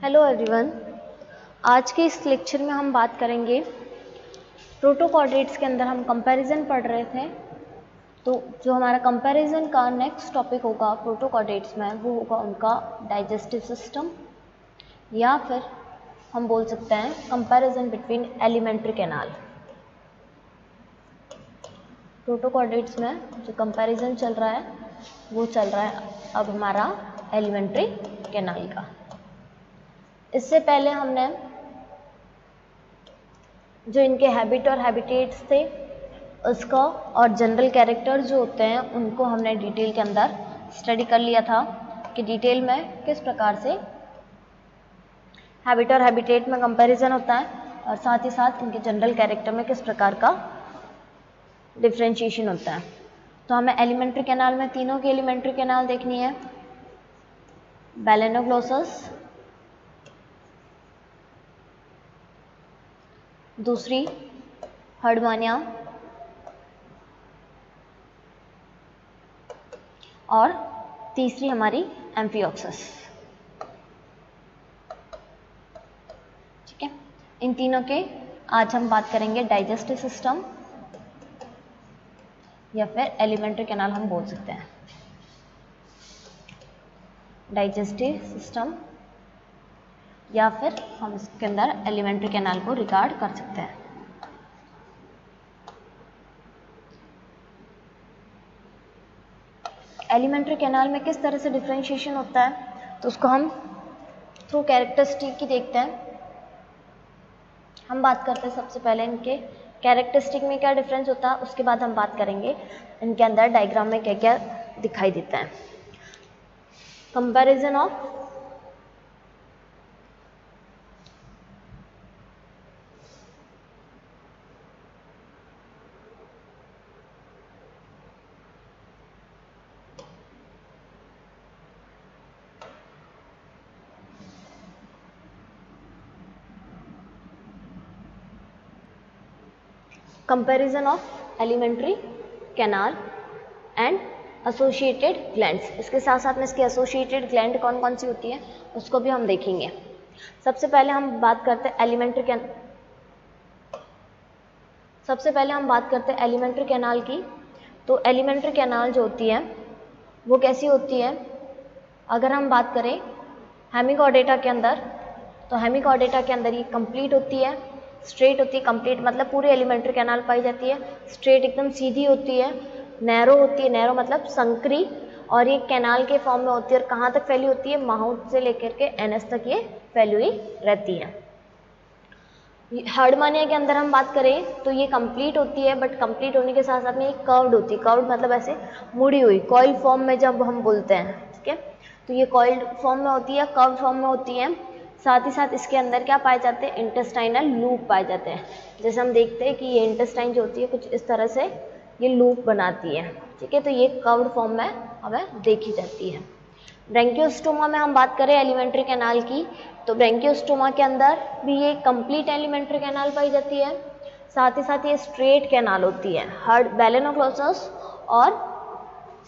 Hello everyone. आज के इस लेक्चर में हम बात करेंगे प्रोटोकॉर्डेट्स के अंदर हम कंपैरिजन पढ़ रहे थे। तो जो हमारा कंपैरिजन का नेक्स्ट टॉपिक होगा प्रोटोकॉर्डेट्स में वो होगा उनका डाइजेस्टिव सिस्टम, या फिर हम बोल सकते हैं comparison between alimentary canal. Protochordates में जो कंपैरिजन चल रहा है वो चल रहा है अब हमारा एलिमेंट्री कैनाल का। इससे पहले हमने जो इनके हैबिट और हैबिटेट्स थे उसका और जनरल कैरेक्टर जो होते हैं उनको हमने डिटेल के अंदर स्टडी कर लिया था कि डिटेल में किस प्रकार से हैबिट और हैबिटेट में कंपैरिजन होता है और साथ ही साथ इनके जनरल कैरेक्टर में किस प्रकार का डिफरेंशिएशन होता है। तो हमें एलिमेंट्री कैनाल में तीनों की एलिमेंट्री कैनाल देखनी है, बैलेनोग्लोसस, दूसरी हर्डमानिया और तीसरी हमारी एम्फिओक्सस। ठीक है, इन तीनों के आज हम बात करेंगे डाइजेस्टिव सिस्टम या फिर एलिमेंट्री कैनाल हम बोल सकते हैं। डाइजेस्टिव सिस्टम या फिर हम इसके अंदर एलिमेंट्री कैनाल को रिगार्ड कर सकते हैं। एलिमेंट्री कैनाल में किस तरह से डिफरेंशिएशन होता है तो उसको हम थ्रू कैरेक्टरिस्टिक की देखते हैं। हम बात करते हैं सबसे पहले इनके कैरेक्टरिस्टिक में क्या डिफरेंस होता है, उसके बाद हम बात करेंगे इनके अंदर डायग्राम में क्या क्या दिखाई देता है। Comparison of comparison of alimentary canal and associated glands. इसके साथ साथ में इसकी एसोसिएटेड ग्लैंड कौन कौन सी होती है उसको भी हम देखेंगे। सबसे पहले हम बात करते हैं एलिमेंट्री कैनाल की। तो एलिमेंट्री कैनाल जो होती है वो कैसी होती है, अगर हम बात करें हेमिचॉर्डेटा के अंदर, तो हेमिचॉर्डेटा के अंदर ये कंप्लीट होती है, स्ट्रेट होती है। कंप्लीट मतलब पूरी एलिमेंट्री कैनाल पाई जाती है, स्ट्रेट एकदम सीधी होती है, नैरो होती है, नैरो मतलब संकरी, और ये कैनाल के फॉर्म में होती है। और कहाँ तक फैली होती है, माउथ से लेकर के एनएस तक ये फैली हुई रहती है। हर्डमानिया के अंदर हम बात करें तो ये कंप्लीट होती है, बट कंप्लीट होने के साथ साथ में ये कर्व्ड होती है। कर्व्ड मतलब ऐसे मुड़ी हुई, कॉइल फॉर्म में जब हम बोलते हैं, ठीक है, तो ये कॉइल्ड फॉर्म में होती है, कर्व्ड फॉर्म में होती है। साथ ही साथ इसके अंदर क्या पाए जाते हैं, इंटेस्टाइनल लूप पाए जाते हैं। जैसे हम देखते हैं कि ये इंटेस्टाइन जो होती है कुछ इस तरह से ये लूप बनाती है, ठीक है, तो ये कर्व्ड फॉर्म में हमें देखी जाती है। ब्रैंकियोस्टोमा में हम बात करें एलिमेंट्री कैनाल की, तो ब्रैंकियोस्टोमा के अंदर भी ये कंप्लीट एलिमेंट्री कैनाल पाई जाती है। साथ ही साथ ये स्ट्रेट कैनाल होती है। बैलेनोग्लोसस और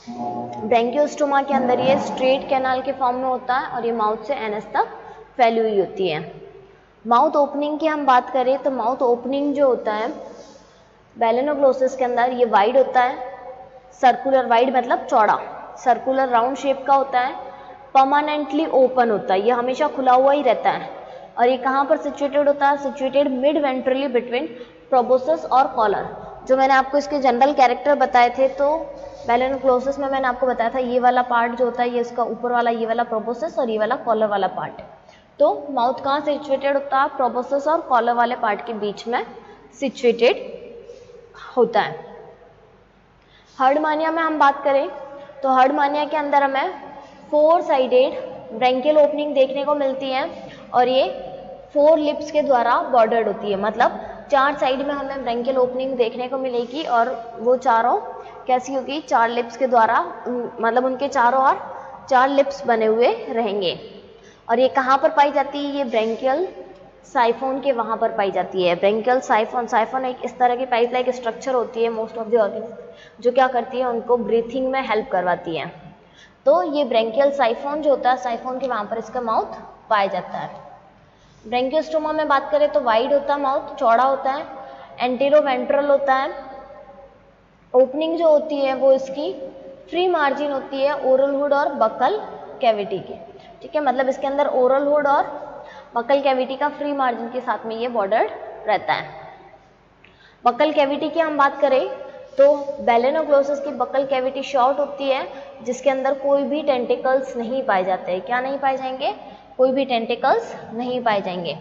ब्रैंकियोस्टोमा के अंदर ये स्ट्रेट कैनाल के फॉर्म में होता है और ये माउथ से एनएस तक फैली हुई होती है। माउथ ओपनिंग की हम बात करें तो माउथ ओपनिंग जो होता है बैलेनोग्लोसस के अंदर ये वाइड होता है, सर्कुलर, वाइड मतलब चौड़ा, सर्कुलर राउंड शेप का होता है, परमानेंटली ओपन होता है, ये हमेशा खुला हुआ ही रहता है। और ये कहाँ पर सिचुएटेड होता है, सिचुएटेड मिड वेंट्रली बिटवीन प्रोबोसस और कॉलर। जो मैंने आपको इसके जनरल कैरेक्टर बताए थे, तो बैलेनोग्लोसस में मैंने आपको बताया था ये वाला पार्ट जो होता है ये इसका ऊपर वाला ये वाला प्रोबोसस और ये वाला कॉलर वाला पार्ट। तो माउथ कहाँ सिचुएटेड होता है, प्रोबोसस और कॉलर वाले पार्ट के बीच में सिचुएटेड होता है। हर्डमानिया में हम बात करें तो हर्डमानिया के अंदर हमें 4 साइडेड ब्रैंकियल ओपनिंग देखने को मिलती है और ये 4 लिप्स के द्वारा बॉर्डर्ड होती है। मतलब 4 साइड में हमें ब्रैंकियल ओपनिंग देखने को मिलेगी और वो चारों कैसी होगी, 4 लिप्स के द्वारा, मतलब उनके चारों ओर 4 लिप्स बने हुए रहेंगे। और ये कहाँ पर पाई जाती है, ये ब्रैंकियल साइफोन के वहाँ पर पाई जाती है। ब्रैंकियल साइफोन, साइफोन एक इस तरह की पाइप लाइक स्ट्रक्चर होती है मोस्ट ऑफ द ऑर्गेनिज्म, जो क्या करती है उनको ब्रीथिंग में हेल्प करवाती है। तो ये ब्रेंकियल साइफोन जो होता है, साइफोन के वहाँ पर इसका माउथ पाया जाता है। ब्रेंकियोस्टोमा में बात करें तो वाइड होता है माउथ, चौड़ा होता है, एंटेरोवेंट्रल होता है। ओपनिंग जो होती है वो इसकी फ्री मार्जिन होती है ओरल हुड और बकल कैविटी की, ठीक है। मतलब इसके अंदर ओरल हुड और बकल कैविटी का फ्री मार्जिन के साथ में ये बॉर्डर्ड रहता है। बकल कैविटी की हम बात करें तो बेलेनोग्लोसस की बकल कैविटी शॉर्ट होती है, जिसके अंदर कोई भी टेंटिकल्स नहीं पाए जाते हैं। क्या नहीं पाए जाएंगे? कोई भी टेंटिकल्स नहीं पाए जाएंगे।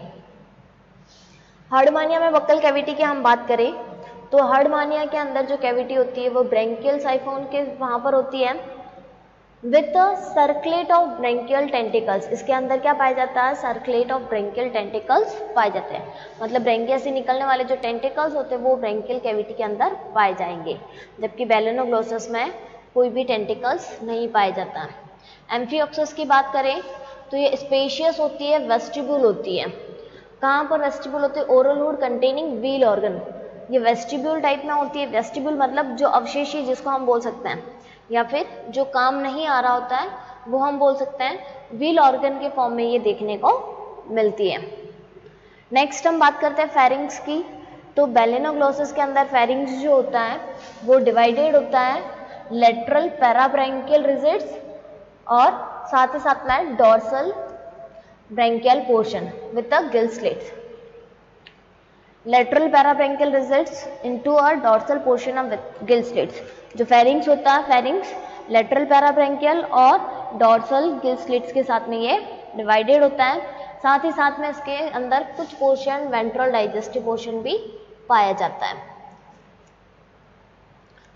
हार्डमानिया में बकल कैविटी की हम बात करें तो हार्डमानिया के अंदर जो कैविटी होती है वो ब्रेंकियल साइफोन के वहां पर होती है with circulate of branchial tentacles. इसके अंदर क्या पाया जाता है? सर्कुलेट ऑफ ब्रेंकियल टेंटिकल्स पाए जाते हैं। मतलब ब्रेंकिया से निकलने वाले जो टेंटिकल्स होते हैं वो ब्रेंकियल कैविटी के अंदर पाए जाएंगे, जबकि बेलेनोग्लोसस में कोई भी टेंटिकल्स नहीं पाया जाता है। एम्फियोक्सस की बात करें तो ये स्पेशियस होती है, वेस्टिब्यूल होती है। कहाँ पर वेस्टिब्यूल होती है? Oral hood containing wheel organ. ये वेस्टिब्यूल टाइप में होती है। वेस्टिब्यूल मतलब जो अवशेषी जिसको हम बोल सकते हैं, या फिर जो काम नहीं आ रहा होता है वो हम बोल सकते हैं व्हील ऑर्गन के फॉर्म में ये देखने को मिलती है। नेक्स्ट हम बात करते हैं फेरिंग्स की। तो बेलेनोग्लोसस के अंदर फेरिंग्स जो होता है वो डिवाइडेड होता है लेटरल पैराब्रेंकियल रिजिड्स और साथ ही साथ में dorsal branchial portion with the gill slits. Lateral parabranchial ridges into a dorsal portion of gill slits. जो फेरिंग्स होता है, फेरिंग्स लेटरल पैराब्रेंकियल और डॉर्सल गिल स्लिट्स के साथ में ये डिवाइडेड होता है। साथ ही साथ में इसके अंदर कुछ पोर्शन वेंट्रल डाइजेस्टिव पोर्शन भी पाया जाता है।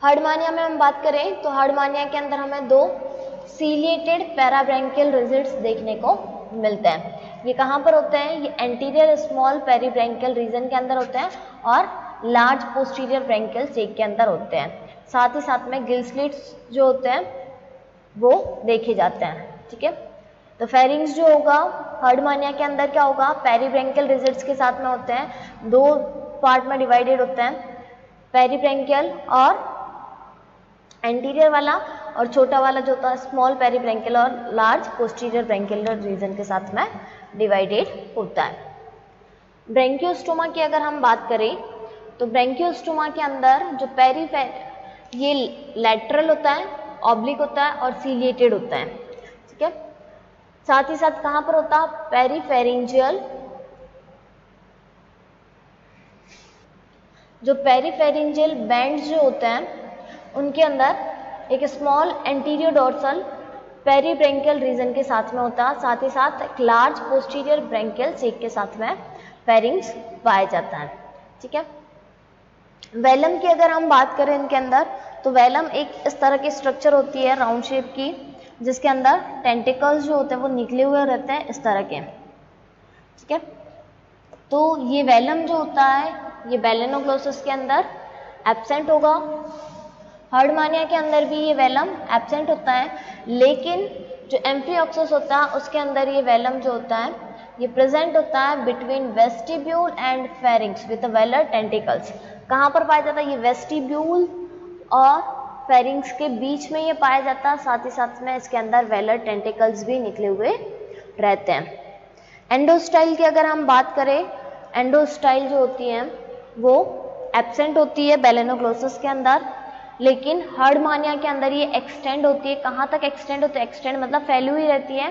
हार्डमानिया में हम बात करें तो हार्डमानिया के अंदर हमें दो सीलिएटेड पैराब्रेंकियल रिजिड्स देखने को मिलते हैं। ये कहाँ पर होते हैं? ये एंटीरियर स्मॉल पेरीब्रेंकियल रीजन के अंदर होते हैं और लार्ज पोस्टीरियर ब्रेंकियल सेक के अंदर होते हैं। साथ ही साथ में गिल स्लिट्स जो होते हैं वो देखे जाते हैं, ठीक है। तो फेरिंग्स जो होगा हार्डमानिया के अंदर क्या होगा? पेरीब्रेंकियल रिजिड्स के साथ में होते हैं, दो पार्ट में डिवाइडेड होते हैं, पेरीब्रेंकियल और एंटीरियर वाला, और छोटा वाला जो होता है स्मॉल पेरीब्रेंकियल और लार्ज पोस्टीरियर ब्रेंकियल रीजन के साथ में डिवाइडेड होता है। ब्रेंकियोस्टोमा की अगर हम बात करें तो ब्रेंकियोस्टोमा के अंदर जो ये लैटरल होता है, ऑब्लिक होता है और सीलिएटेड होता है, ठीक है। साथ ही साथ कहाँ पर होता है? पेरीफेरेंजियल। जो पेरीफेरेंजियल बैंड जो होते हैं उनके अंदर एक स्मॉल एंटीरियर डॉर्सल पेरीब्रेंकियल रीजन के साथ में होता है, साथ ही साथ एक लार्ज पोस्टीरियर ब्रेंकियल सेक के साथ में फेरिंग्स पाया जाता है, ठीक है। वेलम की अगर हम बात करें इनके अंदर तो वेलम एक इस तरह की स्ट्रक्चर होती है राउंड शेप की, जिसके अंदर टेंटिकल्स जो होते हैं वो निकले हुए रहते हैं इस तरह के, ठीक है। तो ये वेलम जो होता है ये बेलेनोग्लोसस के अंदर एब्सेंट होगा। हार्डमानिया के अंदर भी ये वेलम एब्सेंट होता है, लेकिन जो एम्फियोक्सस होता है उसके अंदर ये वेलम जो होता है ये प्रेजेंट होता है between vestibule and pharynx with velar tentacles. कहाँ पर पाया जाता है? ये वेस्टिब्यूल और फेरिंग्स के बीच में ये पाया जाता है, साथ ही साथ में इसके अंदर वेलर टेंटिकल्स भी निकले हुए रहते हैं। एंडोस्टाइल की अगर हम बात करें, एंडोस्टाइल जो होती है वो एब्सेंट होती है बेलेनोग्लोसस के अंदर, लेकिन हार्डमानिया के अंदर ये एक्सटेंड होती है। कहाँ तक एक्सटेंड होती है? एक्सटेंड मतलब फैली हुई रहती है।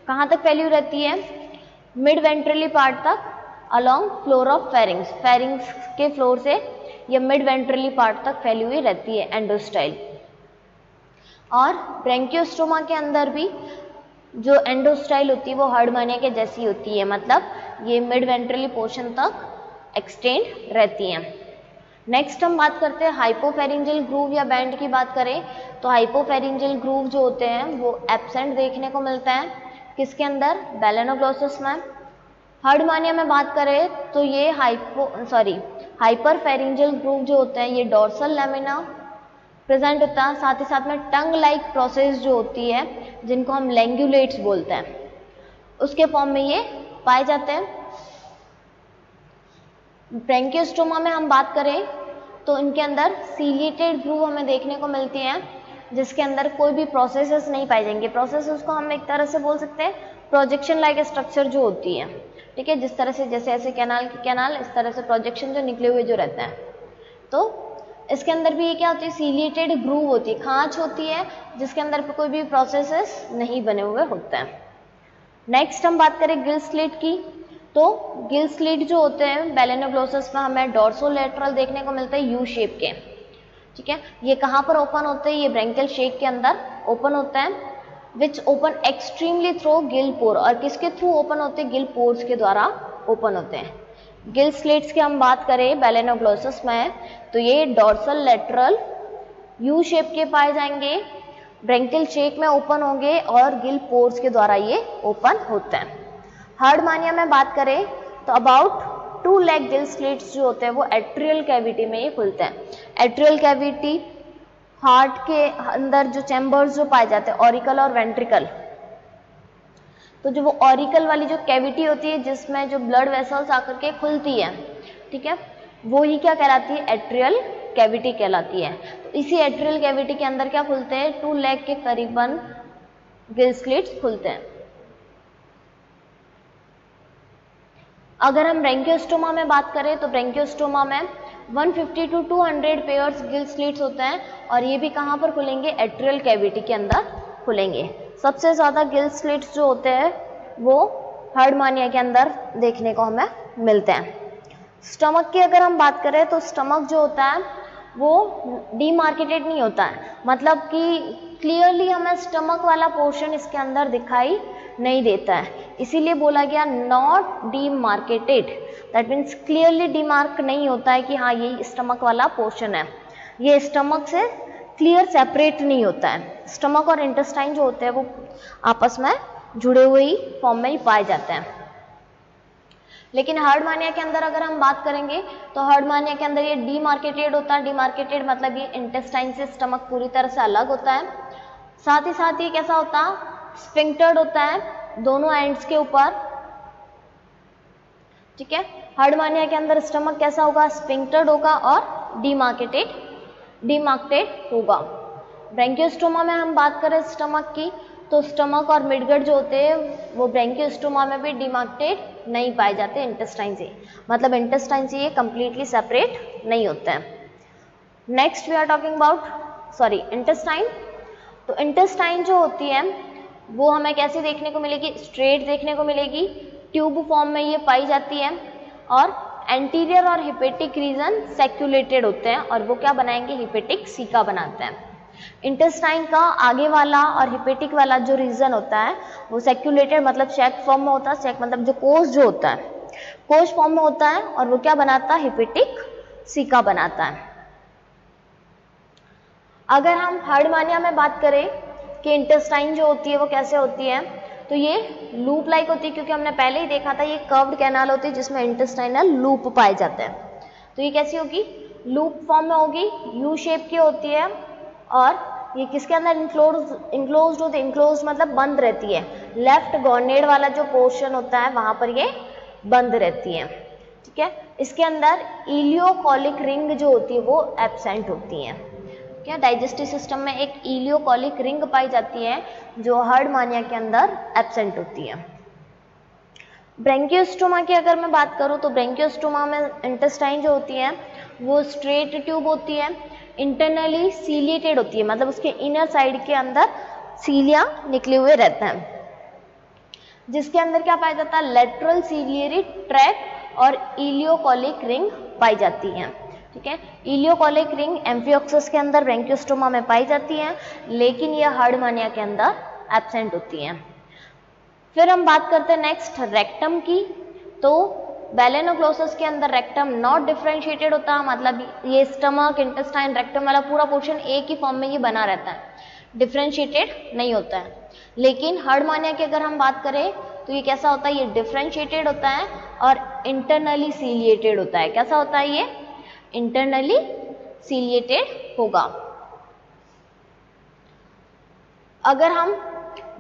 कहाँ तक फैली हुई रहती है? मिड वेंट्रली पार्ट तक along floor of pharynx. Pharynx के फ्लोर से ये मिड वेंट्रली पार्ट तक फैली हुई रहती है एंडोस्टाइल। और ब्रेंकियोस्टोमा के अंदर भी जो एंडोस्टाइल होती है वो हार्डमानिया के जैसी होती है, मतलब ये मिड वेंट्रली पोर्शन तक एक्सटेंड रहती है। नेक्स्ट हम बात करते हैं हाइपोफेरिंजियल ग्रूव या बैंड की बात करें तो हाइपोफेरिंजियल ग्रूव जो होते हैं वो एब्सेंट देखने को मिलता है किसके अंदर? बेलेनोग्लोसस में। हार्डमानिया में बात करें तो ये हाइपरफेरिंजियल ग्रूव जो होते हैं ये डॉर्सल लैमिना प्रेजेंट होता है, साथ ही साथ में टंग लाइक प्रोसेस जो होती है जिनको हम लैंगुलेट्स बोलते हैं उसके फॉर्म में ये पाए जाते हैं। ब्रेंकियोस्टोमा में हम बात करें तो इनके अंदर सीलिएटेड ग्रूव हमें देखने को मिलती हैं जिसके अंदर कोई भी प्रोसेसेस नहीं पाई जाएंगे। प्रोसेसेस को हम एक तरह से बोल सकते हैं प्रोजेक्शन लाइक स्ट्रक्चर जो होती है, ठीक है, जिस तरह से जैसे ऐसे कैनाल की कैनाल, इस तरह से प्रोजेक्शन जो निकले हुए जो रहता है। तो इसके अंदर भी ये क्या होती है, सीलिएटेड ग्रूव होती है, खांच होती है जिसके अंदर पे कोई भी प्रोसेसेस नहीं बने हुए होते हैं। नेक्स्ट हम बात करें गिल स्लिट की, तो गिल स्लिट जो होते हैं बैलेनोग्लोसस में हमें डोर्सोलेटरल देखने को मिलते हैं यू शेप के, ठीक है। ये कहाँ पर ओपन होते हैं, ये ब्रैंकियल शेक के अंदर ओपन होते हैं, which open extremely through gill pore, और किसके थ्रू ओपन होते हैं, गिल पोर्स के द्वारा ओपन होते हैं। गिल स्लिट्स की हम बात करें बैलेनोग्लोसस में, तो ये डोर्सल लेटरल यू शेप के पाए जाएंगे, ब्रैंकियल शेक में ओपन होंगे और गिल पोर्स के द्वारा ये ओपन होते हैं। हार्डमानिया में बात करें तो अबाउट 2 लेग गिल स्लिट्स जो होते हैं वो एट्रियल कैविटी में ये खुलते हैं। एट्रियल कैविटी हार्ट के अंदर जो चैम्बर्स जो पाए जाते हैं ऑरिकल और वेंट्रिकल, तो जो वो ऑरिकल वाली जो कैविटी होती है जिसमें जो ब्लड वेसल्स आकर के खुलती है, ठीक है, वो ही क्या कहलाती है, एट्रियल कैविटी कहलाती है। तो इसी एट्रियल कैविटी के अंदर क्या खुलते हैं, 2 लेग के करीबन गिल स्लिट्स खुलते हैं। अगर हम ब्रैंकियोस्टोमा में बात करें तो ब्रैंकियोस्टोमा में 150 to 200 पेयर्स गिल स्लिट्स होते हैं, और ये भी कहाँ पर खुलेंगे, एट्रियल कैविटी के अंदर खुलेंगे। सबसे ज़्यादा गिल स्लिट्स जो होते हैं वो हार्डमानिया के अंदर देखने को हमें मिलते हैं। स्टमक की अगर हम बात करें तो स्टमक जो होता है वो डीमार्केटेड नहीं होता है, मतलब कि क्लियरली हमें स्टमक वाला पोर्शन इसके अंदर दिखाई नहीं देता है, इसीलिए बोला गया not demarcated, that means clearly demark नहीं होता है कि हाँ ये स्टमक वाला पोर्शन है, ये स्टमक से क्लियर सेपरेट नहीं होता है। स्टमक और इंटेस्टाइन जो होते हैं वो आपस में जुड़े हुए ही फॉर्म में ही पाए जाते हैं। लेकिन हार्डमानिया के अंदर अगर हम बात करेंगे तो हार्डमानिया के अंदर ये डीमार्केटेड होता है। डीमार्केटेड मतलब ये इंटेस्टाइन से स्टमक पूरी तरह से अलग होता है। साथ ही कैसा होता है, स्फिंक्टर्ड होता है दोनों एंड्स के ऊपर, ठीक है। हार्डमानिया के अंदर स्टमक कैसा होगा, स्फिंक्टर्ड होगा और डीमार्केटेड होगा। ब्रैंकियोस्टोमा में हम बात करें स्टमक की तो स्टमक और मिडगट जो होते हैं वो ब्रैंकियोस्टोमा में भी डीमार्केटेड नहीं पाए जाते इंटेस्टाइन से, मतलब इंटेस्टाइन से ये कंप्लीटली सेपरेट नहीं होते हैं। Next we are talking about intestine. तो इंटेस्टाइन जो होती है वो हमें कैसे देखने को मिलेगी, स्ट्रेट देखने को मिलेगी, ट्यूब फॉर्म में ये पाई जाती है, और एंटीरियर और हिपेटिक रीजन सेक्युलेटेड होते हैं, और वो क्या बनाएंगे, हिपेटिक सीका बनाते हैं। इंटेस्टाइन का आगे वाला और हिपेटिक वाला जो रीजन होता है वो सेक्युलेटेड मतलब सैक फॉर्म में होता है। सैक मतलब जो कोश जो होता है कोश फॉर्म में होता है, और वो क्या बनाता है, हिपेटिक सीका बनाता है। अगर हम हार्डमानिया में बात करें कि इंटेस्टाइन जो होती है वो कैसे होती है, तो ये लूप लाइक होती है, क्योंकि हमने पहले ही देखा था ये कर्व्ड कैनाल होती है जिसमें इंटेस्टाइनल लूप पाए जाते हैं। तो ये कैसी होगी, लूप फॉर्म में होगी, यू शेप की होती है, और ये किसके अंदर इंक्लोज्ड होती है, इंक्लोज्ड मतलब बंद रहती है। लेफ्ट गॉर्नेड वाला जो पोर्शन होता है वहां पर ये बंद रहती है, ठीक है। इसके अंदर इलियोकोलिक रिंग जो होती है वो एब्सेंट होती है, क्या डाइजेस्टिव सिस्टम में एक इलियोकोलिक रिंग पाई जाती है जो हार्डमानिया के अंदर एब्सेंट होती है। ब्रैंकियोस्टोमा की अगर मैं बात करूं तो ब्रैंकियोस्टोमा में इंटेस्टाइन जो होती है वो स्ट्रेट ट्यूब होती है, इंटरनली सीलिएटेड होती है, मतलब उसके इनर साइड के अंदर सीलिया निकले हुए रहते हैं, जिसके अंदर क्या पाया जाता है, लेटरल सीलियरी ट्रैक और इलियोकोलिक रिंग पाई जाती है, ठीक है। इलियोकोलिक रिंग एम्फियोक्सस के अंदर ब्रैंकियोस्टोमा में पाई जाती है, लेकिन यह हार्डमानिया के अंदर एब्सेंट होती है। फिर हम बात करते हैं नेक्स्ट रेक्टम की। तो बैलेनोग्लोसस के अंदर रेक्टम नॉट डिफरेंशिएटेड होता, मतलब ये स्टमक इंटेस्टाइन रेक्टम वाला पूरा पोर्शन एक ही फॉर्म में ये बना रहता है, डिफरेंशिएटेड नहीं होता है। लेकिन हार्डमानिया की अगर हम बात करें तो ये कैसा होता है, ये डिफरेंशिएटेड होता है और इंटरनली सीलिएटेड होता है। कैसा होता है, ये इंटरनली सीलिएटेड होगा। अगर हम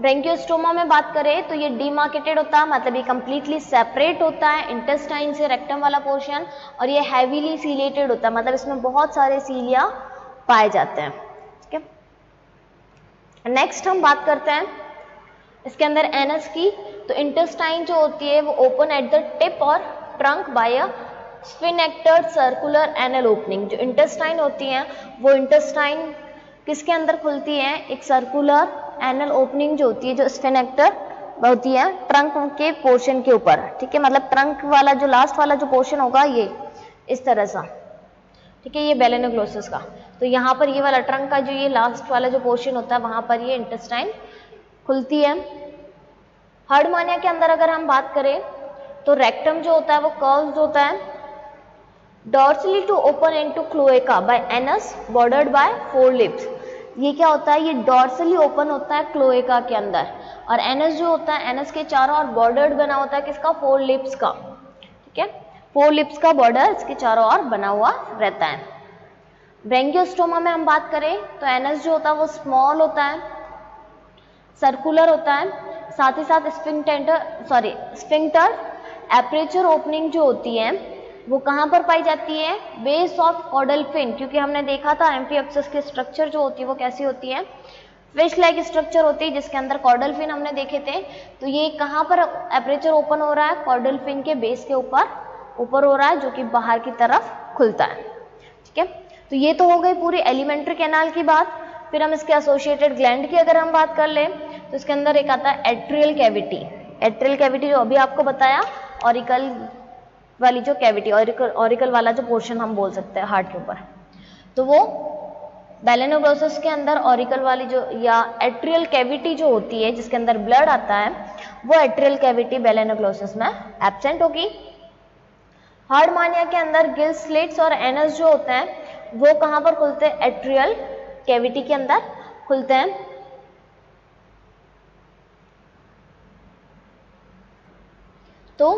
ब्रैंकियोस्टोमा में बात करें तो ये डीमार्केटेड होता है, मतलब ये कंप्लीटली सेपरेट होता है इंटेस्टाइन से रेक्टम वाला पोर्शन, और ये हैवीली सीलिएटेड होता है, मतलब इसमें बहुत सारे सीलिया पाए जाते हैं, ठीक है। नेक्स्ट हम बात करते हैं इसके अंदर एनस की। तो इंटेस्टाइन जो होती है वो ओपन एट द टिप और ट्रंक बाय अ स्फिनेक्टर सर्कुलर एनल ओपनिंग। जो इंटेस्टाइन होती है वो इंटेस्टाइन किसके अंदर खुलती है, एक सर्कुलर एनल ओपनिंग जो होती है, जो स्फिनेक्टर होती है ट्रंक के पोर्शन के ऊपर, ठीक है, मतलब ट्रंक वाला जो लास्ट वाला जो पोर्शन होगा ये इस तरह सा, ठीक है, ये बेलेनोग्लोसस का। तो यहाँ पर ये वाला ट्रंक का जो ये लास्ट वाला जो पोर्शन होता है वहां पर ये इंटेस्टाइन खुलती है। हार्डमानिया के अंदर अगर हम बात करें तो रेक्टम जो होता है वो कर्व्ड होता है, dorsally to open into cloaca by anus bordered by 4 lips. ये क्या होता है, ये डॉर्सली ओपन होता है क्लोएका के अंदर, और एनस जो होता है एनस के चारों ओर बॉर्डर्ड बना होता है किसका, 4 लिप्स का, ठीक है, 4 लिप्स का बॉर्डर इसके चारों ओर बना हुआ रहता है। ब्रैंकियोस्टोमा में हम बात करें तो एनस जो होता है वो स्मॉल होता है, सर्कुलर होता है, साथ ही साथ स्फिंक्टर एपरेचर ओपनिंग जो होती है वो कहाँ पर पाई जाती है, बेस ऑफ कॉर्डल फिन, क्योंकि हमने देखा था एम्फिएप्सिस की स्ट्रक्चर जो होती है वो कैसी होती है, फिश लाइक स्ट्रक्चर होती है जिसके अंदर कॉर्डल फिन हमने देखे थे। तो ये कहाँ पर एपरेचर ओपन हो रहा है, कॉर्डल फिन के बेस के ऊपर हो रहा है जो कि बाहर की तरफ खुलता है, ठीक है। तो ये तो हो गई पूरी एलिमेंट्री कैनाल की बात। फिर हम इसके एसोसिएटेड ग्लैंड की अगर हम बात कर लें तो इसके अंदर एक आता है एट्रियल कैविटी। एट्रियल कैविटी जो अभी आपको बताया, ऑरिकल वाली जो कैविटी, ऑरिकल वाला जो पोर्शन हम बोल सकते हैं हार्ट के ऊपर, तो वो बेलेनोग्लोसस के अंदर ऑरिकल वाली जो या एट्रियल कैविटी जो होती है जिसके अंदर ब्लड आता है वो एट्रियल कैविटी बेलेनोग्लोसस में एब्सेंट होगी। हार्डमानिया के अंदर गिल स्लिट्स और एनस जो होते हैं वो कहाँ पर खुलते हैं, एट्रियल कैविटी के अंदर खुलते हैं। तो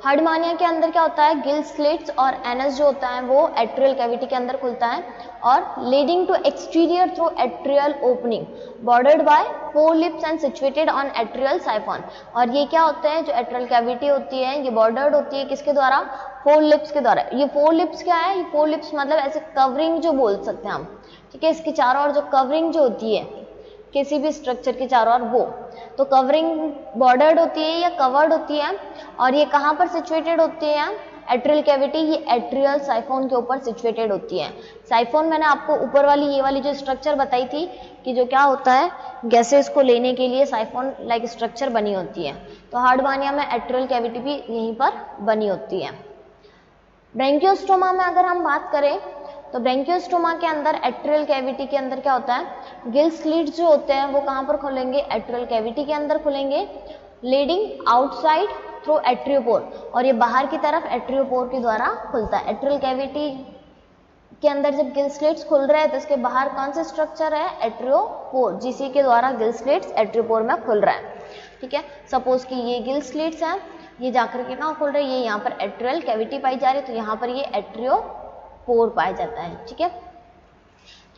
हार्डमानिया के अंदर क्या होता है, गिल स्लिट्स और एनस जो होता है वो एट्रियल कैविटी के अंदर खुलता है, और leading to exterior through atrial opening bordered by 4 lips and situated on atrial siphon. और ये क्या होते हैं, जो एट्रियल कैविटी होती है ये बॉर्डर्ड होती है किसके द्वारा, 4 लिप्स के द्वारा। ये 4 लिप्स क्या है, ये 4 लिप्स मतलब ऐसे कवरिंग जो बोल सकते हैं हम, ठीक है, इसके चारों ओर जो कवरिंग जो होती है किसी भी स्ट्रक्चर के चारों ओर, वो तो कवरिंग बॉर्डर्ड होती है या कवर्ड होती है। और ये कहाँ पर सिचुएटेड होती है, एट्रियल कैविटी, ये एट्रियल साइफोन के ऊपर सिचुएटेड होती है। साइफोन मैंने आपको ऊपर वाली ये वाली जो स्ट्रक्चर बताई थी कि जो क्या होता है, गैसेस को लेने के लिए साइफोन लाइक स्ट्रक्चर बनी होती है। तो हार्डमानिया में एट्रियल कैविटी भी यहीं पर बनी होती है। ब्रैंकियोस्टोमा में अगर हम बात करें तो ब्रैंकियोस्टोमा के अंदर एट्रियल कैविटी के अंदर क्या होता है, गिल स्लिट्स जो होते हैं वो कहाँ पर खुलेंगे, एट्रियल कैविटी के अंदर खुलेंगे, लीडिंग आउटसाइड थ्रू एट्रियोपोर, और ये बाहर की तरफ एट्रियोपोर के द्वारा खुलता है। एट्रियल कैविटी के अंदर जब गिल स्लिट्स खुल रहे हैं तो इसके बाहर कौन सा स्ट्रक्चर है, एट्रियोपोर, जिसी के द्वारा गिल स्लिट्स एट्रियोपोर में खुल रहा है, ठीक है। सपोज कि ये गिल स्लिट्स हैं, ये जाकर के कहाँ खुल रहे हैं, ये यहाँ पर एट्रियल कैविटी पाई जा रही है, तो यहाँ पर ये एट्रियोपोर पाया जाता है, ठीक है।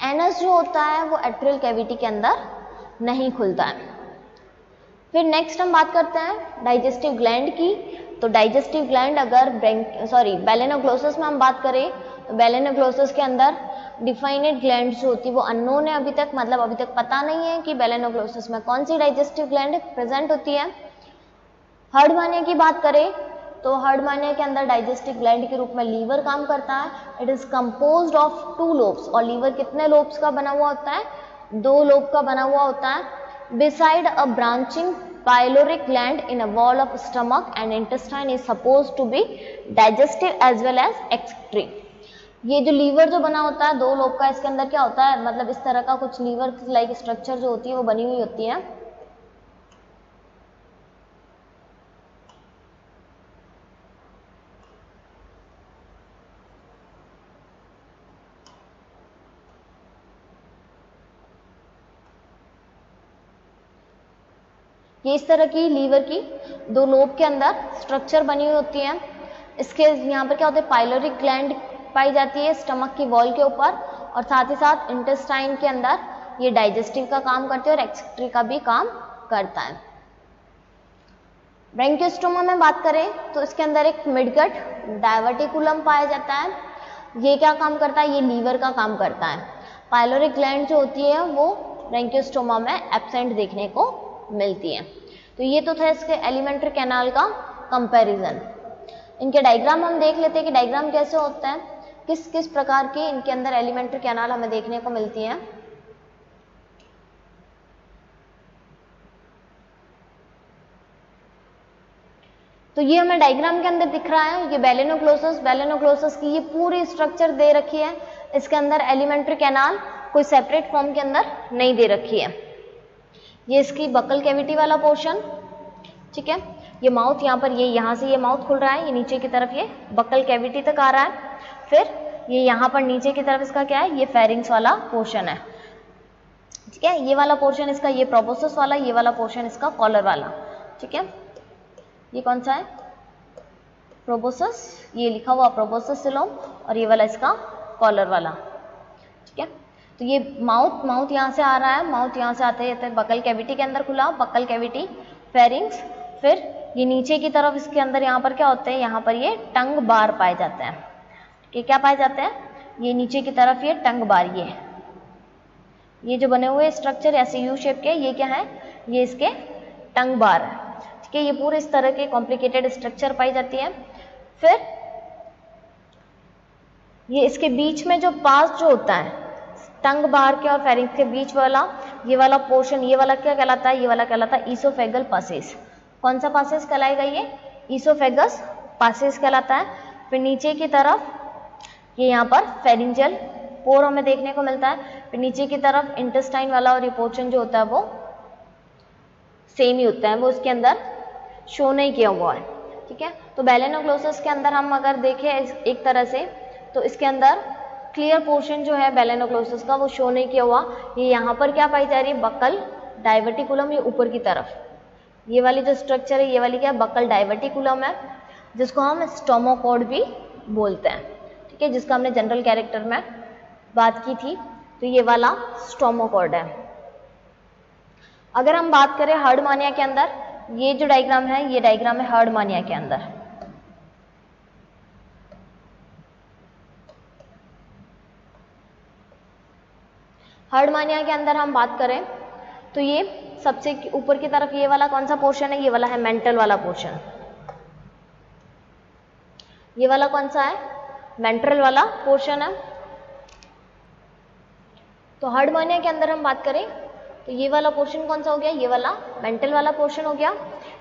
एनस जो होता है वो एट्रियल कैविटी के अंदर नहीं खुलता है। फिर नेक्स्ट हम बात करते हैं डाइजेस्टिव ग्लैंड की। तो डाइजेस्टिव ग्लैंड अगर बेलेनोग्लोसस में हम बात करें तो बेलेनोग्लोसस के अंदर डिफाइनेड ग्लैंड जो होती है वो अननोन है अभी तक, मतलब अभी तक पता नहीं है कि बेलेनोग्लोसस में कौन सी डाइजेस्टिव ग्लैंड प्रेजेंट होती है। हार्डमानिया की बात करें तो हार्डमानिया के अंदर डाइजेस्टिव ग्लैंड के रूप में लीवर काम करता है। It is composed of 2 lobes, और लीवर कितने लोब्स का बना हुआ होता है, 2 लोब का बना हुआ होता है। Beside a branching pyloric gland in a wall of stomach and intestine is supposed to be digestive as well as excretory। ये जो लीवर जो बना होता है 2 लोब का, इसके अंदर क्या होता है, मतलब इस तरह का कुछ लीवर लाइक स्ट्रक्चर जो होती है वो बनी हुई होती है। ये इस तरह की लीवर की 2 लोब के अंदर स्ट्रक्चर बनी हुई होती है। इसके यहाँ पर क्या होता है, पाइलोरिक ग्लैंड पाई जाती है स्टमक की वॉल के ऊपर, और साथ ही साथ इंटेस्टाइन के अंदर ये डाइजेस्टिव का काम करती है और एक्सक्रीटरी का भी काम करता है। ब्रैंकियोस्टोमा में बात करें तो इसके अंदर एक मिडगट डायवर्टिकुलम पाया जाता है। ये क्या काम करता है, ये लीवर का काम करता है। पाइलोरिक ग्लैंड जो होती है वो ब्रैंकियोस्टोमा में एब्सेंट देखने को मिलती है। तो ये तो था इसके एलिमेंट्री कैनाल का कंपैरिजन। इनके डायग्राम हम देख लेते हैं कि डायग्राम कैसे होते हैं, किस किस प्रकार के इनके अंदर एलिमेंट्री कैनाल हमें देखने को मिलती हैं। तो ये हमें डायग्राम के अंदर दिख रहा है, ये बेलेनोक्लोसस की ये पूरी स्ट्रक्चर दे रखी है। इसके अंदर एलिमेंट्री कैनाल कोई सेपरेट फॉर्म के अंदर नहीं दे रखी है। ये इसकी बकल कैविटी वाला पोर्शन, ठीक है। ये माउथ यहाँ पर, ये यहाँ से ये माउथ खुल रहा है, ये नीचे की तरफ ये बकल कैविटी तक आ रहा है। फिर ये यहाँ पर नीचे की तरफ इसका क्या है, ये फेरिंग्स वाला पोर्शन है, ठीक है। ये वाला पोर्शन इसका ये प्रोबोसस वाला, ये वाला पोर्शन इसका कॉलर वाला, ठीक है। ये कौन सा है, प्रोबोसस, ये लिखा हुआ प्रोबोसस सिलोम, और ये वाला इसका कॉलर वाला, ठीक है। तो ये माउथ यहाँ से आ रहा है, माउथ यहाँ से आते बकल कैविटी के अंदर खुला, बकल कैविटी, फेरिंग्स। फिर ये नीचे की तरफ इसके अंदर यहाँ पर क्या होते हैं, यहाँ पर ये टंग बार पाए जाते हैं, कि क्या पाए जाते हैं, ये नीचे की तरफ ये टंग बार, ये जो बने हुए स्ट्रक्चर ऐसे यू शेप के, ये क्या है, ये इसके टंग बार है, ठीक है। ये पूरे इस तरह के कॉम्प्लिकेटेड स्ट्रक्चर पाई जाती है। फिर ये इसके बीच में जो पास जो होता है टंग बार के और फेरिंग्स के बीच वाला, ये वाला पोर्शन, ये वाला क्या कहलाता है, ये वाला कहलाता है ईसोफेगल पासेज। कौन सा पासेज कहलाएगा, ये ईसोफेगस पासेज कहलाता है। फिर नीचे की तरफ ये यहाँ पर फेरिंजियल पोर हमें देखने को मिलता है। फिर नीचे की तरफ इंटेस्टाइन वाला और ये पोर्शन जो होता है वो सेम ही होता है, वो इसके अंदर शो नहीं किया हुआ है, ठीक है। तो बेलेनोक्लोसस के अंदर हम अगर देखें एक तरह से, तो इसके अंदर क्लियर पोर्शन जो है बेलेनोक्लोसस का वो शो नहीं किया हुआ। ये यहाँ पर क्या पाई जा रही है, बकल डाइवर्टिकुलम, ये ऊपर की तरफ, ये वाली जो स्ट्रक्चर है, ये वाली क्या बकल डाइवर्टिकुलम है, जिसको हम स्टोमोकॉर्ड भी बोलते हैं, ठीक है, जिसका हमने जनरल कैरेक्टर में बात की थी। तो ये वाला स्टोमोकॉर्ड है। अगर हम बात करें हर्डमानिया के अंदर, ये जो डायग्राम है, ये डायग्राम है हर्डमानिया के अंदर। हर्डमानिया के अंदर हम बात करें तो ये सबसे ऊपर की तरफ ये वाला कौन सा पोर्शन है, ये वाला है मेंटल वाला पोर्शन। ये वाला कौन सा है, वेंट्रल वाला पोर्शन है। तो हर्डमानिया के अंदर हम बात करें तो ये वाला पोर्शन कौन सा हो गया, ये वाला मेंटल वाला पोर्शन हो गया।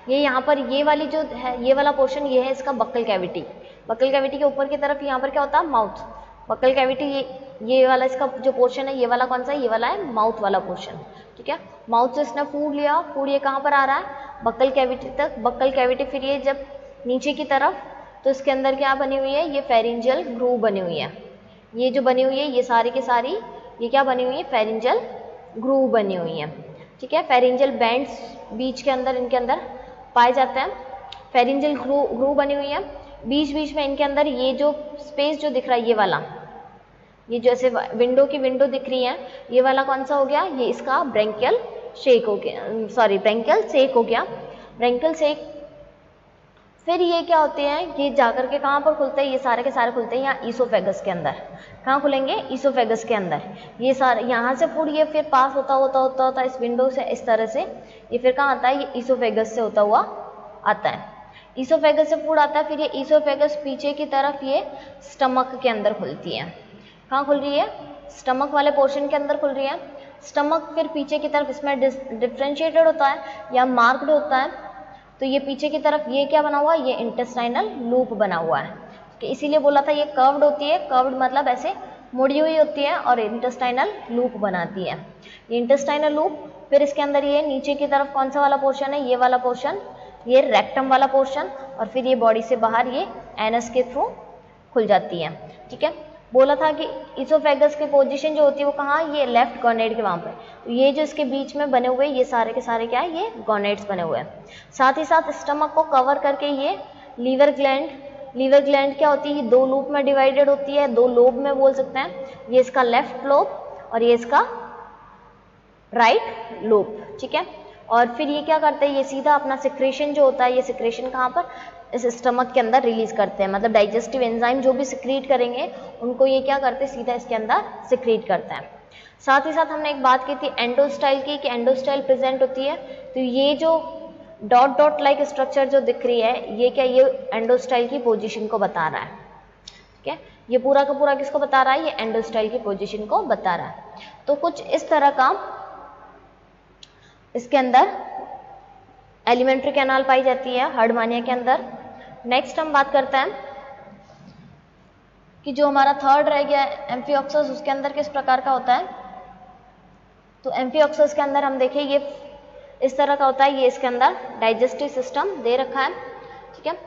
ये यहाँ पर ये वाली जो है, ये वाला पोर्शन, ये है इसका बक्कल कैविटी। बक्कल कैविटी के ऊपर की तरफ यहाँ पर क्या होता है, माउथ। बक्कल कैविटी ये वाला इसका जो पोर्शन है, ये वाला कौन सा है, ये वाला है माउथ वाला पोर्शन, ठीक है। माउथ से इसने फूड लिया, फूड ये कहाँ पर आ रहा है, बक्कल कैविटी तक। बक्कल कैविटी फिर ये जब नीचे की तरफ, तो इसके अंदर क्या बनी हुई है, ये फेरिंजियल ग्रूव बनी हुई है। ये जो बनी हुई है, ये सारी की सारी ये क्या बनी हुई है, फेरिंजियल ग्रूव बनी हुई है, ठीक है। फेरिंजियल बैंड्स बीच के अंदर इनके अंदर पाए जाते हैं। फेरिंजियल ग्रूव बनी हुई है। बीच बीच में इनके अंदर ये जो स्पेस जो दिख रहा है, ये वाला, ये जैसे विंडो की विंडो दिख रही है, ये वाला कौन सा हो गया, ये इसका ब्रैंकियल शेक हो गया, सॉरी ब्रैंकियल सेक हो गया, ब्रैंकियल सेक। फिर ये क्या होते हैं, ये जाकर के कहाँ पर खुलते हैं, ये सारे के सारे खुलते हैं यहाँ ईसोफेगस के अंदर। कहाँ खुलेंगे, ईसोफेगस के अंदर। ये सारे यहाँ से फूड ये फिर पास होता इस विंडो से, इस तरह से ये फिर कहाँ आता है, ये ईसोफेगस से होता हुआ आता है। ईसोफेगस से फूड आता है, फिर ये ईसोफेगस पीछे की तरफ ये स्टमक के अंदर खुलती है। कहाँ खुल रही है, स्टमक वाले पोर्शन के अंदर खुल रही है। स्टमक फिर पीछे की तरफ इसमें डिफ्रेंशिएटेड होता है या मार्क्ड होता है। तो ये पीछे की तरफ ये क्या बना हुआ है, ये इंटेस्टाइनल लूप बना हुआ है, कि इसीलिए बोला था ये कर्व्ड होती है। कर्व्ड मतलब ऐसे मुड़ी हुई होती है और इंटेस्टाइनल लूप बनाती है ये इंटेस्टाइनल लूप। फिर इसके अंदर ये नीचे की तरफ कौन सा वाला पोर्शन है, ये वाला पोर्शन, ये रेक्टम वाला पोर्शन, और फिर ये बॉडी से बाहर ये एनस के थ्रू खुल जाती है, ठीक है। बोला था कि ईसोफेगस की पोजीशन जो होती है वो कहाँ, ये लेफ्ट गॉनेड के वहाँ पे। तो ये जो इसके बीच में बने हुए ये सारे के सारे क्या है, ये गॉनेड्स बने हुए हैं। साथ ही साथ स्टमक को कवर करके ये लीवर ग्लैंड, लीवर ग्लैंड क्या होती है, ये दो लूप में डिवाइडेड होती है, दो लोब में बोल सकते हैं। ये इसका लेफ्ट लोब और ये इसका राइट लोब, ठीक है। और फिर ये क्या करते हैं, ये सीधा अपना सिक्रेशन जो होता है, ये सिक्रेशन कहाँ पर, इस स्टमक के अंदर रिलीज करते हैं। मतलब डाइजेस्टिव एंजाइम जो भी सिक्रीट करेंगे उनको ये क्या करते हैं, सीधा इसके अंदर सिक्रीट करते हैं। साथ ही साथ हमने एक बात की थी एंडोस्टाइल की, कि एंडोस्टाइल प्रेजेंट होती है, तो ये जो डॉट डॉट लाइक स्ट्रक्चर जो दिख रही है ये क्या, ये एंडोस्टाइल की पोजीशन को बता रहा है। ठीक है, ये पूरा का पूरा किसको बता रहा है, ये एंडोस्टाइल की पोजीशन को बता रहा है। तो कुछ इस तरह का इसके अंदर एलिमेंट्री कैनाल पाई जाती है हर्डमानिया के अंदर। नेक्स्ट हम बात करते हैं कि जो हमारा थर्ड रह गया एम्फिओक्सस, उसके अंदर किस प्रकार का होता है। तो एम्फिओक्सस के अंदर हम देखें ये इस तरह का होता है, ये इसके अंदर डाइजेस्टिव सिस्टम दे रखा है। ठीक है,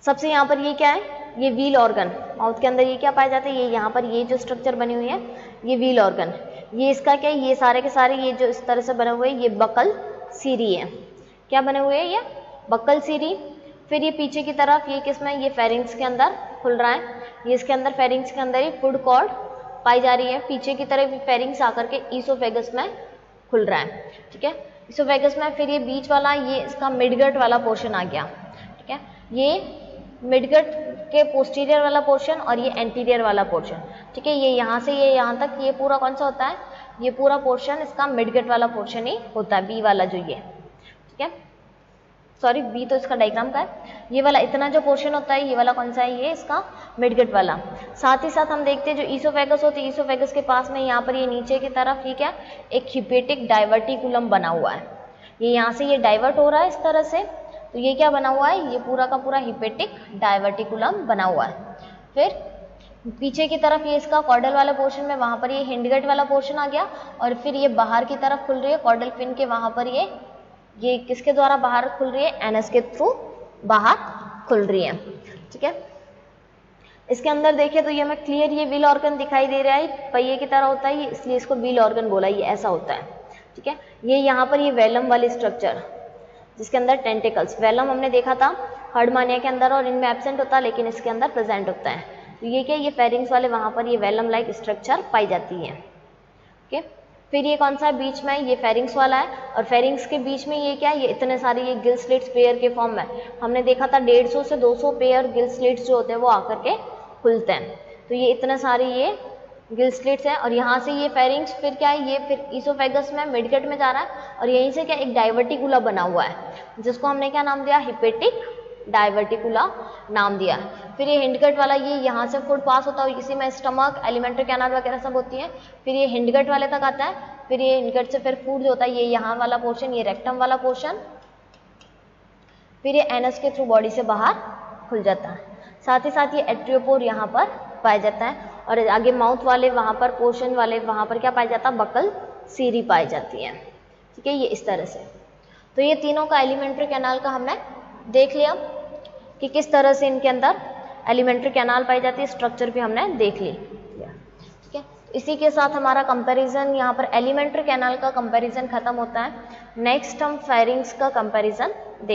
सबसे यहाँ पर ये क्या है, ये व्हील ऑर्गन, माउथ के अंदर ये क्या पाया जाता है, ये यहाँ पर ये जो स्ट्रक्चर बनी हुई है ये व्हील ऑर्गन, ये इसका क्या है, ये सारे के सारे ये जो इस तरह से बने हुए ये बकल सीरी है। क्या बने हुए हैं, ये बकल सीरी। फिर ये पीछे की तरफ ये किसमें, ये फेरिंग्स के अंदर खुल रहा है, ये इसके अंदर फेरिंग्स के अंदर ही फूड कॉर्ड पाई जा रही है। पीछे की तरफ फेरिंग्स आकर के ईसोफेगस में खुल रहा है। ठीक है, ईसोफेगस में फिर ये बीच वाला ये इसका मिडगट वाला पोर्शन आ गया। ठीक है, ये मिडगट के पोस्टीरियर वाला पोर्शन और ये एंटीरियर वाला पोर्शन। ठीक है, ये यहाँ से ये यहाँ तक ये पूरा कौन सा होता है, ये पूरा पोर्शन इसका मिडगट वाला पोर्शन ही होता है, बी वाला जो ये। ठीक है, सॉरी बी तो इसका डायग्राम का है, ये वाला इतना जो पोर्शन होता है ये वाला कौन सा है, ये इसका मिडगट वाला। साथ ही साथ हम देखते हैं जो ईसोफेगस होती है, ईसोफेगस के पास में यहाँ पर ये नीचे की तरफ ये क्या, एक हिपेटिक डाइवर्टिकुलम बना हुआ है। ये यहाँ से ये डाइवर्ट हो रहा है इस तरह से, तो ये क्या बना हुआ है, ये पूरा का पूरा हिपेटिक डाइवर्टिकुलम बना हुआ है। फिर पीछे की तरफ ये इसका कॉर्डल वाला पोर्शन में वहाँ पर ये हिंडगट वाला पोर्शन आ गया, और फिर ये बाहर की तरफ खुल रही है कॉर्डल फिन के, वहाँ पर ये किसके द्वारा बाहर खुल रही है, एनस के थ्रू बाहर खुल रही है। ठीक है, इसके अंदर देखिए तो ये हमें क्लियर ये व्हील ऑर्गन दिखाई दे रहा है, पहिए की तरह होता है, इसलिए इसको व्हील ऑर्गन बोला, ये ऐसा होता है। ठीक है, ये यहाँ पर ये वेलम वाली स्ट्रक्चर जिसके अंदर टेंटिकल्स, वेलम हमने देखा था हर्डमानिया के अंदर और इनमें एब्सेंट होता है, लेकिन इसके अंदर प्रेजेंट होता है। तो ये क्या, ये फेरिंग्स वाले वहाँ पर ये वेलम लाइक स्ट्रक्चर पाई जाती है। ओके, फिर ये कौन सा है बीच में, ये फेरिंग्स वाला है, और फेरिंग्स के बीच में ये क्या है, ये इतने सारे ये गिल स्लिट्स पेयर के फॉर्म में हमने देखा था 150 से 200 पेयर गिल स्लिट्स जो होते हैं वो आकर के खुलते हैं। तो ये इतने सारे ये गिल स्लिट्स है, और यहाँ से ये फेरिंग्स फिर क्या है, ये फिर ईसोफेगस में मिडगट में जा रहा है, और यहीं से क्या एक डाइवर्टिकुला बना हुआ है जिसको हमने क्या नाम दिया, हिपेटिक डाइवर्टिकुला नाम दिया। फिर ये हिंडगट वाला ये यहाँ से फूड पास होता है, इसी में स्टमक एलिमेंट्री कैनाल वगैरह सब होती है, फिर ये हिंडगट वाले तक आता है, फिर ये हिंडगट से फिर फूड जो होता है ये यहाँ वाला पोर्शन, ये रेक्टम वाला पोर्शन, फिर ये एनस के थ्रू बॉडी से बाहर खुल जाता है। साथ ही साथ ये एट्रियोपोर यहाँ पर पाया जाता है, और आगे माउथ वाले वहाँ पर पोर्शन वाले वहाँ पर क्या पाया जाता है, बकल सीरी पाई जाती है। ठीक है, ये इस तरह से। तो ये तीनों का एलिमेंट्री कैनाल का हमने देख लिया कि किस तरह से इनके अंदर एलिमेंट्री कैनाल पाई जाती है, स्ट्रक्चर भी हमने देख ली। ठीक है, इसी के साथ हमारा कंपैरिजन यहाँ पर एलिमेंट्री कैनाल का कंपैरिजन खत्म होता है। नेक्स्ट हम फेरिंग्स का कंपैरिजन